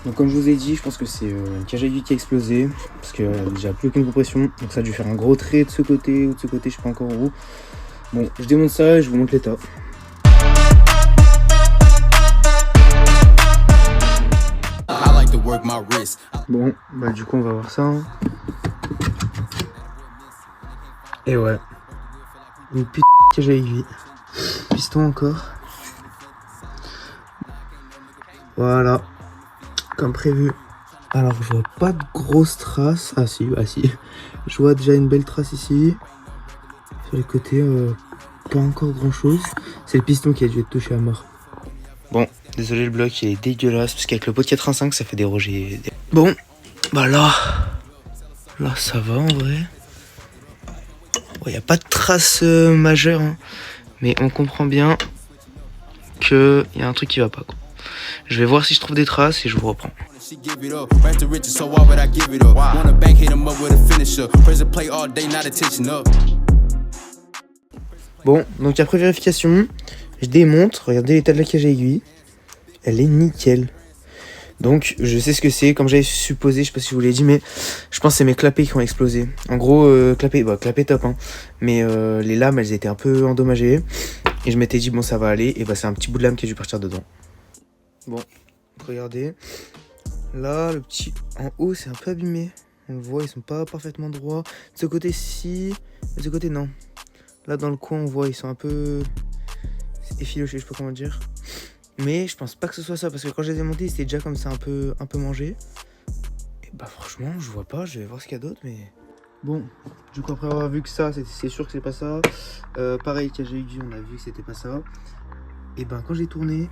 Donc comme je vous ai dit, je pense que c'est une cage à aiguille qui a explosé, parce qu'il n'y a déjà plus aucune compression, donc ça a dû faire un gros trait de ce côté ou de ce côté, je sais pas encore où. Bon, je démonte ça et je vous montre l'état. Bon, bah du coup on va voir ça. Hein. Et ouais, une putain de cage à aiguille. Piston encore. Voilà, comme prévu. Alors je vois pas de grosses traces. Ah si, ah si. Je vois déjà une belle trace ici. Sur les côtés, pas encore grand chose. C'est le piston qui a dû être touché à mort. Bon, désolé le bloc il est dégueulasse parce qu'avec le pot de 85 ça fait des rejets. Bon, bah là ça va en vrai. Bon, y a pas de traces majeures, hein, mais on comprend bien que y a un truc qui va pas quoi. Je vais voir si je trouve des traces et je vous reprends. Bon, donc après vérification, je démonte, regardez l'état de la cage à aiguille, elle est nickel. Donc je sais ce que c'est, comme j'avais supposé, je sais pas si je vous l'ai dit, mais je pense que c'est mes clapets qui ont explosé. En gros, clapets top, hein, mais les lames elles étaient un peu endommagées, et je m'étais dit bon ça va aller, et bah c'est un petit bout de lame qui a dû partir dedans. Bon, regardez, là le petit en haut c'est un peu abîmé, on le voit, ils sont pas parfaitement droits. De ce côté ci, de ce côté non. Là dans le coin on voit ils sont un peu effilochés, je sais pas comment dire. Mais je pense pas que ce soit ça parce que quand je les ai montés c'était déjà comme ça un peu mangé. Et bah franchement je vois pas, je vais voir ce qu'il y a d'autre mais... Bon, du coup après avoir vu que ça, c'est sûr que c'est pas ça. Pareil cage à aiguille, on a vu que c'était pas ça. Et ben quand j'ai tourné,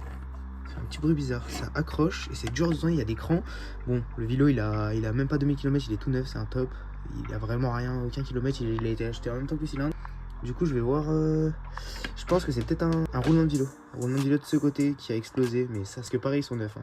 c'est un petit bruit bizarre, ça accroche et c'est dur dedans, il y a des crans. Bon, le vélo il a même pas 2000 km, il est tout neuf, c'est un top. Il a vraiment rien, aucun kilomètre, il a été acheté en même temps que le cylindre. Du coup je vais voir, je pense que c'est peut-être un roulement de vélo. Un roulement de vélo de ce côté qui a explosé, mais ça, parce que pareil ils sont neufs. Hein.